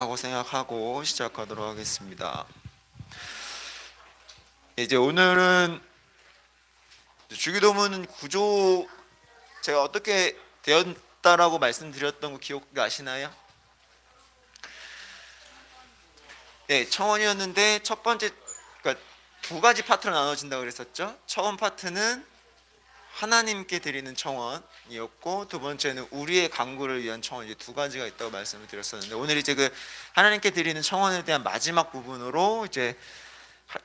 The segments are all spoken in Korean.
하고 생각하고 시작하도록 하겠습니다. 이제 오늘은 주기도문 구조 제가 어떻게 되었다라고 말씀드렸던 거 기억나시나요? 네, 청원이었는데 첫 번째, 그러니까 두 가지 파트로 나눠진다고 그랬었죠. 처음 파트는 하나님께 드리는 청원이었고, 두 번째는 우리의 간구를 위한 청원, 이제 두 가지가 있다고 말씀을 드렸었는데, 오늘 이제 그 하나님께 드리는 청원에 대한 마지막 부분으로 이제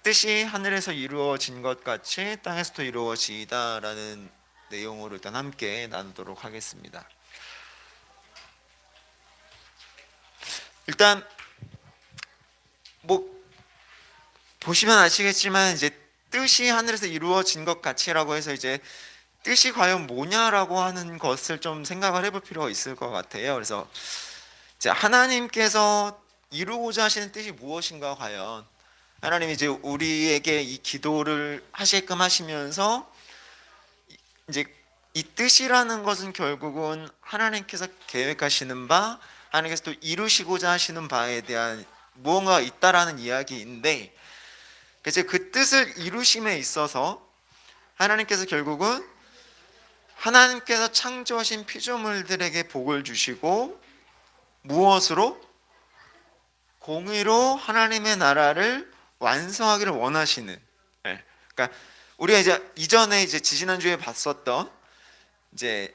뜻이 하늘에서 이루어진 것 같이 땅에서도 이루어지이다라는 내용으로 일단 함께 나누도록 하겠습니다. 일단 뭐 보시면 아시겠지만 이제 뜻이 하늘에서 이루어진 것 같이라고 해서 이제 뜻이 과연 뭐냐라고 하는 것을 좀 생각을 해볼 필요가 있을 것 같아요. 그래서 이제 하나님께서 이루고자 하시는 뜻이 무엇인가, 과연 하나님이 이제 우리에게 이 기도를 하게끔 하시면서 이제 이 뜻이라는 것은 결국은 하나님께서 계획하시는 바, 하나님께서 또 이루시고자 하시는 바에 대한 무언가가 있다라는 이야기인데, 이제 그 뜻을 이루심에 있어서 하나님께서 결국은 하나님께서 창조하신 피조물들에게 복을 주시고, 무엇으로? 공의로 하나님의 나라를 완성하기를 원하시는. 그러니까 우리가 이제 이전에 이제 지지난주에 봤었던 이제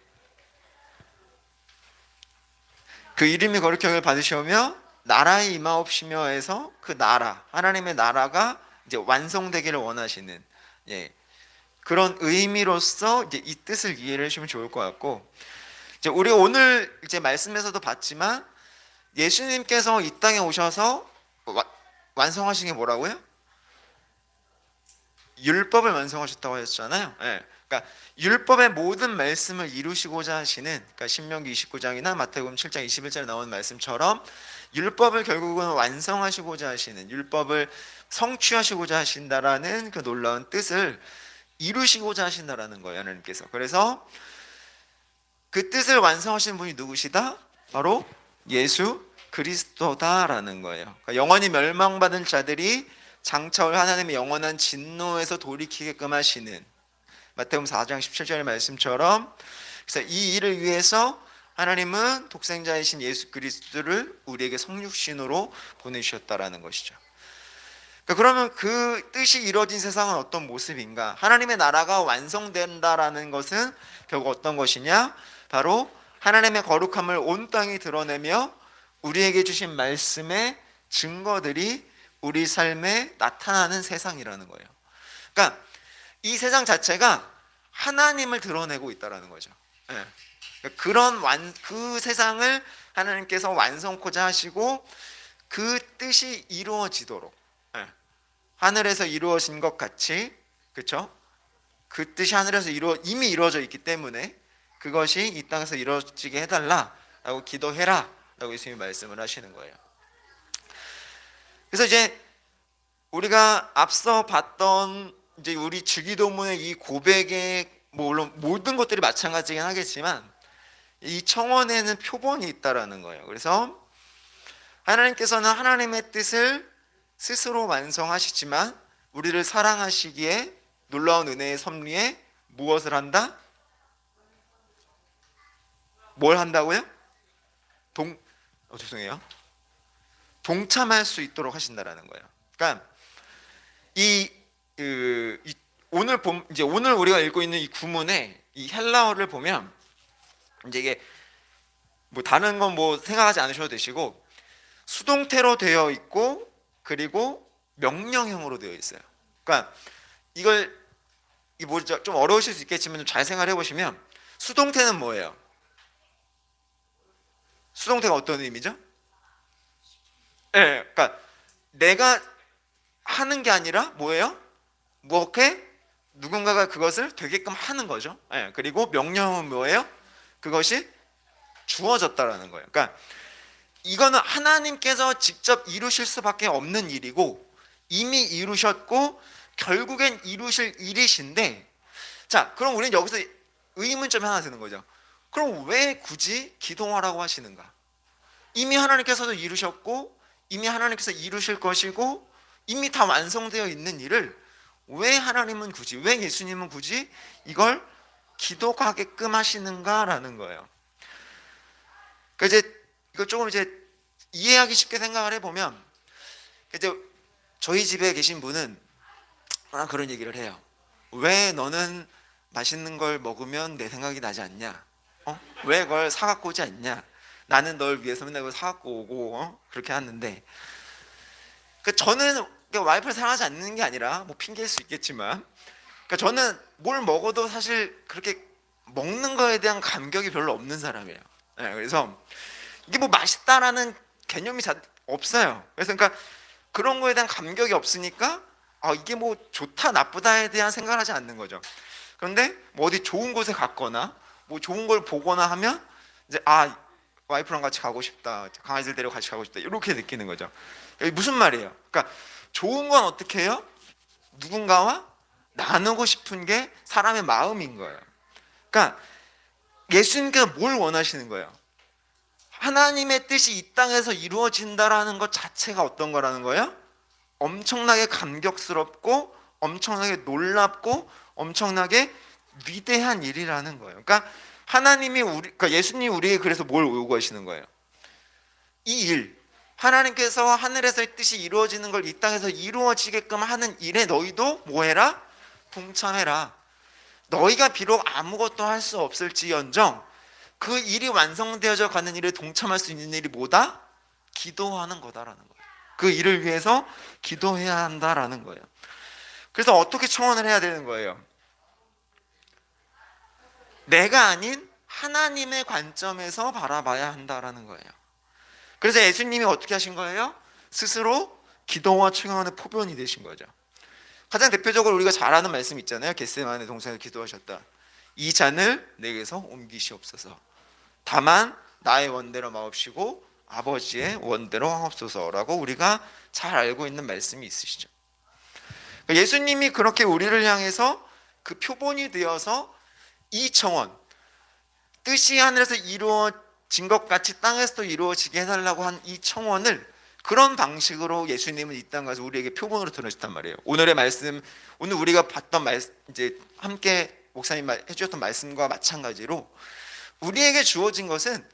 그 이름이 거룩하게 받으시오며 나라의 임하옵시며에서 그 나라, 하나님의 나라가 이제 완성되기를 원하시는, 그런 의미로서 이제 이 뜻을 이해를 해주시면 좋을 것 같고, 이제 우리 오늘 이제 말씀에서도 봤지만 예수님께서 이 땅에 오셔서 완성하신 게 뭐라고요? 율법을 완성하셨다고 하셨잖아요. 그러니까 율법의 모든 말씀을 이루시고자 하시는, 그러니까 신명기 29장이나 마태복음 7장 21절에 나오는 말씀처럼 율법을 결국은 완성하시고자 하시는, 율법을 성취하시고자 하신다라는 그 놀라운 뜻을 이루시고자 하신다라는 거예요, 하나님께서. 그래서 그 뜻을 완성하시는 분이 누구시다? 바로 예수 그리스도다라는 거예요. 그러니까 영원히 멸망받은 자들이 장차 올 하나님의 영원한 진노에서 돌이키게끔 하시는, 마태복음 4장 17절의 말씀처럼, 그래서 이 일을 위해서 하나님은 독생자이신 예수 그리스도를 우리에게 성육신으로 보내주셨다라는 것이죠. 그러면 그 뜻이 이루어진 세상은 어떤 모습인가? 하나님의 나라가 완성된다라는 것은 결국 어떤 것이냐? 바로 하나님의 거룩함을 온 땅이 드러내며 우리에게 주신 말씀의 증거들이 우리 삶에 나타나는 세상이라는 거예요. 그러니까 이 세상 자체가 하나님을 드러내고 있다는 거죠. 그런 그 세상을 하나님께서 완성코자 하시고, 그 뜻이 이루어지도록, 하늘에서 이루어진 것 같이, 그렇죠? 그 뜻이 하늘에서 이미 이루어져 있기 때문에 그것이 이 땅에서 이루어지게 해달라라고 기도해라라고 예수님이 말씀을 하시는 거예요. 그래서 이제 우리가 앞서 봤던 이제 우리 주기도문의 이 고백의, 물론 모든 것들이 마찬가지긴 하겠지만 이 청원에는 표본이 있다라는 거예요. 그래서 하나님께서는 하나님의 뜻을 스스로 완성하시지만 우리를 사랑하시기에 놀라운 은혜의 섭리에 무엇을 한다? 뭘 한다고요? 죄송해요. 동참할 수 있도록 하신다라는 거예요. 그러니까 오늘 우리가 읽고 있는 이 구문의 이 헬라어를 보면, 이제 이게 뭐 다른 건 뭐 생각하지 않으셔도 되시고, 수동태로 되어 있고 그리고 명령형으로 되어 있어요. 그러니까 이게 뭐죠? 좀 어려우실 수 있겠지만 좀 잘 생각해 보시면, 수동태는 뭐예요? 수동태가 어떤 의미죠? 그러니까 내가 하는 게 아니라 뭐예요? 무엇해? 누군가가 그것을 되게끔 하는 거죠. 그리고 명령은 뭐예요? 그것이 주어졌다라는 거예요. 그러니까 이거는 하나님께서 직접 이루실 수밖에 없는 일이고, 이미 이루셨고 결국엔 이루실 일이신데, 자, 그럼 우리는 여기서 의문점이 하나 드는 거죠. 그럼 왜 굳이 기도하라고 하시는가? 이미 하나님께서도 이루셨고 이미 하나님께서 이루실 것이고 이미 다 완성되어 있는 일을 왜 하나님은 굳이, 왜 예수님은 굳이 이걸 기도하게끔 하시는가라는 거예요. 그러니까 이제 이걸 조금 이제 이해하기 쉽게 생각을 해보면, 이제 저희 집에 계신 분은 그런 얘기를 해요. 왜 너는 맛있는 걸 먹으면 내 생각이 나지 않냐? 왜 그걸 사갖고 오지 않냐? 나는 널 위해서 맨날 그걸 사갖고 오고 그렇게 하는데, 저는 와이프를 사랑하지 않는 게 아니라 뭐 핑계일 수 있겠지만, 저는 뭘 먹어도 사실 그렇게 먹는 거에 대한 감격이 별로 없는 사람이에요. 네, 그래서 이게 뭐 맛있다라는 개념이 없어요. 그래서 그러니까 그런 거에 대한 감격이 없으니까 이게 뭐 좋다 나쁘다에 대한 생각을 하지 않는 거죠. 그런데 뭐 어디 좋은 곳에 갔거나 뭐 좋은 걸 보거나 하면 이제 와이프랑 같이 가고 싶다, 강아지들 데리고 같이 가고 싶다, 이렇게 느끼는 거죠. 이게 무슨 말이에요? 그러니까 좋은 건 어떻게 해요? 누군가와 나누고 싶은 게 사람의 마음인 거예요. 그러니까 예수님께서 뭘 원하시는 거예요? 하나님의 뜻이 이 땅에서 이루어진다라는 것 자체가 어떤 거라는 거예요? 엄청나게 감격스럽고 엄청나게 놀랍고 엄청나게 위대한 일이라는 거예요. 그러니까 그러니까 예수님이 우리에게 그래서 뭘 요구하시는 거예요? 이 일, 하나님께서 하늘에서의 뜻이 이루어지는 걸 이 땅에서 이루어지게끔 하는 일에 너희도 뭐 해라? 동참해라. 너희가 비록 아무것도 할 수 없을지언정 그 일이 완성되어져 가는 일에 동참할 수 있는 일이 뭐다? 기도하는 거다라는 거예요. 그 일을 위해서 기도해야 한다라는 거예요. 그래서 어떻게 청원을 해야 되는 거예요? 내가 아닌 하나님의 관점에서 바라봐야 한다라는 거예요. 그래서 예수님이 어떻게 하신 거예요? 스스로 기도와 청원의 포변이 되신 거죠. 가장 대표적으로 우리가 잘 아는 말씀 있잖아요. 겟세마네 동산에서 기도하셨다. 이 잔을 내게서 옮기시옵소서. 다만 나의 원대로 마옵시고 아버지의 원대로 하옵소서라고 우리가 잘 알고 있는 말씀이 있으시죠. 예수님이 그렇게 우리를 향해서 그 표본이 되어서 이 청원, 뜻이 하늘에서 이루어진 것 같이 땅에서도 이루어지게 해달라고 한 이 청원을 그런 방식으로 예수님은 이 땅 가서 우리에게 표본으로 드러내셨단 말이에요. 오늘의 말씀, 오늘 우리가 봤던 말씀, 이제 함께 목사님 해주셨던 말씀과 마찬가지로 우리에게 주어진 것은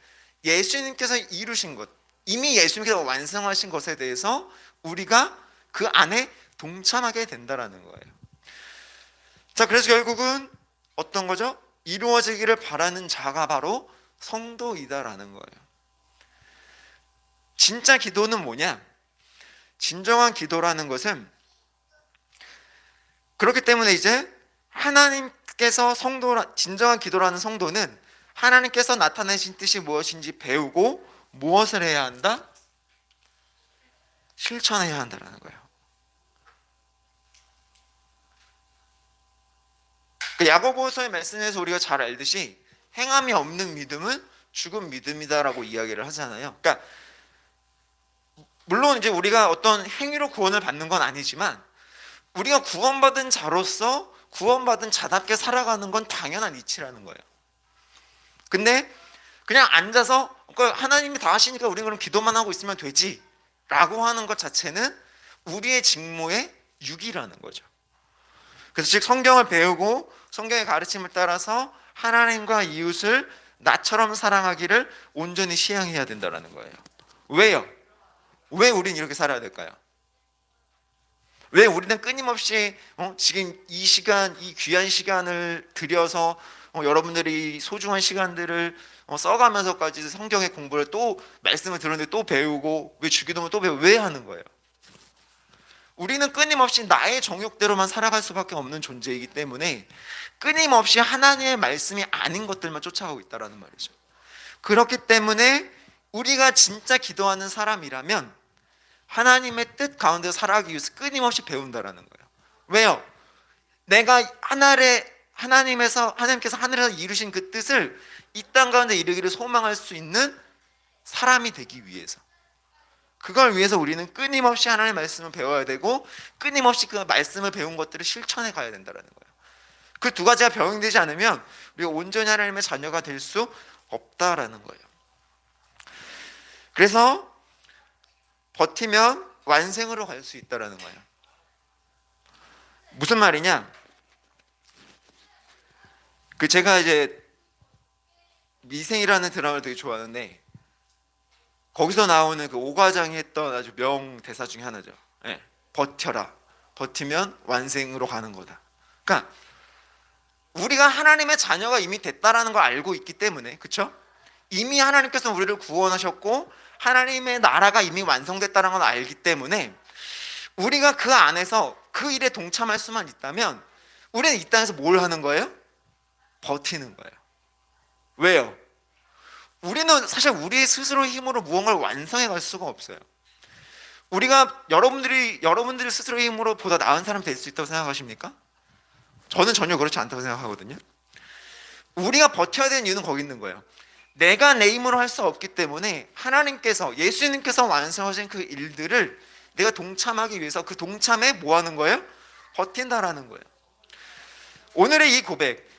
예수님께서 이루신 것, 이미 예수님께서 완성하신 것에 대해서 우리가 그 안에 동참하게 된다라는 거예요. 자, 그래서 결국은 어떤 거죠? 이루어지기를 바라는 자가 바로 성도이다라는 거예요. 진짜 기도는 뭐냐? 진정한 기도라는 것은, 그렇기 때문에 이제 하나님께서 진정한 기도라는 성도는 하나님께서 나타내신 뜻이 무엇인지 배우고 무엇을 해야 한다? 실천해야 한다는 거예요. 야고보서의 말씀에서 우리가 잘 알듯이 행함이 없는 믿음은 죽은 믿음이다라고 이야기를 하잖아요. 그러니까 물론 이제 우리가 어떤 행위로 구원을 받는 건 아니지만 우리가 구원받은 자로서 구원받은 자답게 살아가는 건 당연한 이치라는 거예요. 근데 그냥 앉아서 하나님이 다 하시니까 우리는 그럼 기도만 하고 있으면 되지 라고 하는 것 자체는 우리의 직무의 유기라는 거죠. 그래서 즉 성경을 배우고 성경의 가르침을 따라서 하나님과 이웃을 나처럼 사랑하기를 온전히 시행해야 된다는 거예요. 왜요? 왜 우리는 이렇게 살아야 될까요? 왜 우리는 끊임없이 지금 이 시간, 이 귀한 시간을 들여서 여러분들이 소중한 시간들을 써가면서까지 성경의 공부를 또 말씀을 들었는데 또 배우고, 왜 주기도문 또 배우고 왜 하는 거예요? 우리는 끊임없이 나의 정욕대로만 살아갈 수밖에 없는 존재이기 때문에 끊임없이 하나님의 말씀이 아닌 것들만 쫓아가고 있다는 말이죠. 그렇기 때문에 우리가 진짜 기도하는 사람이라면 하나님의 뜻 가운데 살아가기 위해서 끊임없이 배운다라는 거예요. 왜요? 내가 하나님께서 하늘에서 이루신 그 뜻을 이 땅 가운데 이루기를 소망할 수 있는 사람이 되기 위해서, 그걸 위해서 우리는 끊임없이 하나님의 말씀을 배워야 되고 끊임없이 그 말씀을 배운 것들을 실천해 가야 된다는 거예요. 그 두 가지가 병행되지 않으면 우리가 온전히 하나님의 자녀가 될 수 없다라는 거예요. 그래서 버티면 완생으로 갈 수 있다라는 거예요. 무슨 말이냐? 제가 이제 미생이라는 드라마를 되게 좋아하는데 거기서 나오는 그 오과장이 했던 아주 명대사 중에 하나죠. 예, 버텨라. 버티면 완생으로 가는 거다. 그러니까 우리가 하나님의 자녀가 이미 됐다라는 걸 알고 있기 때문에, 그렇죠? 이미 하나님께서 우리를 구원하셨고 하나님의 나라가 이미 완성됐다는 걸 알기 때문에 우리가 그 안에서 그 일에 동참할 수만 있다면 우리는 이 땅에서 뭘 하는 거예요? 버티는 거예요. 왜요? 우리는 사실 우리 스스로 힘으로 무언가를 완성해 갈 수가 없어요. 우리가 여러분들이 스스로의 힘으로 보다 나은 사람이 될 수 있다고 생각하십니까? 저는 전혀 그렇지 않다고 생각하거든요. 우리가 버텨야 되는 이유는 거기 있는 거예요. 내가 내 힘으로 할 수 없기 때문에 하나님께서, 예수님께서 완성하신 그 일들을 내가 동참하기 위해서 그 동참에 뭐 하는 거예요? 버틴다라는 거예요. 오늘의 이 고백,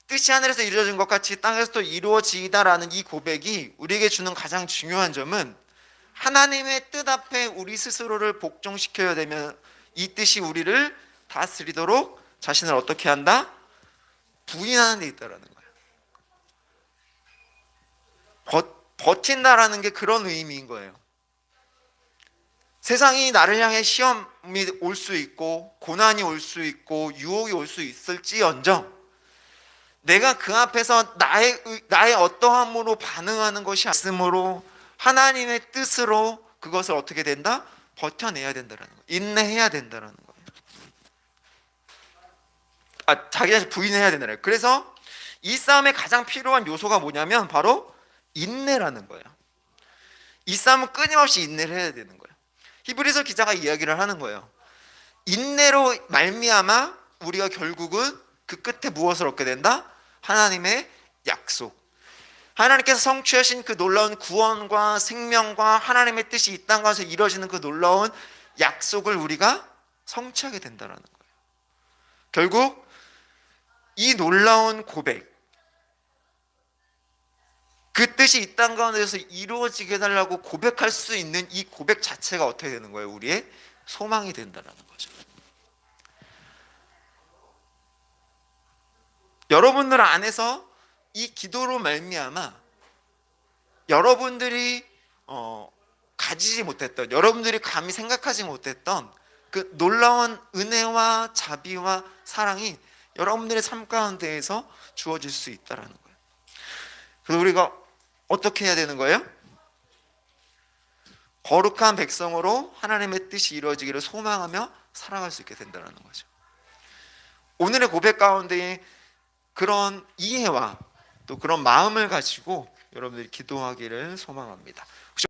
뜻이 하늘에서 이루어진 것 같이 땅에서도 이루어지다라는 이 고백이 우리에게 주는 가장 중요한 점은 하나님의 뜻 앞에 우리 스스로를 복종시켜야 되면 이 뜻이 우리를 다스리도록 자신을 어떻게 한다? 부인하는 데 있다라는 거예요. 버틴다라는 게 그런 의미인 거예요. 세상이 나를 향해 시험이 올 수 있고 고난이 올 수 있고 유혹이 올 수 있을지언정 내가 그 앞에서 나의 어떠함으로 반응하는 것이 말씀으로 하나님의 뜻으로 그것을 어떻게 된다? 버텨내야 된다는 거예요. 인내해야 된다는 거예요. 자기 자신 부인해야 된다는 거예요. 그래서 이 싸움에 가장 필요한 요소가 뭐냐면 바로 인내라는 거예요. 이 싸움은 끊임없이 인내를 해야 되는 거예요. 히브리서 기자가 이야기를 하는 거예요. 인내로 말미암아 우리가 결국은 그 끝에 무엇을 얻게 된다? 하나님의 약속. 하나님께서 성취하신 그 놀라운 구원과 생명과 하나님의 뜻이 이 땅 가서 이루어지는 그 놀라운 약속을 우리가 성취하게 된다는 거예요. 결국 이 놀라운 고백, 그 뜻이 이 땅 가운데서 이루어지게 해달라고 고백할 수 있는 이 고백 자체가 어떻게 되는 거예요? 우리의 소망이 된다는 거죠. 여러분들 안에서 이 기도로 말미암아 여러분들이 가지지 못했던, 여러분들이 감히 생각하지 못했던 그 놀라운 은혜와 자비와 사랑이 여러분들의 삶 가운데에서 주어질 수 있다는 거예요. 그래서 우리가 어떻게 해야 되는 거예요? 거룩한 백성으로 하나님의 뜻이 이루어지기를 소망하며 살아갈 수 있게 된다는 거죠. 오늘의 고백 가운데 그런 이해와 또 그런 마음을 가지고 여러분들이 기도하기를 소망합니다.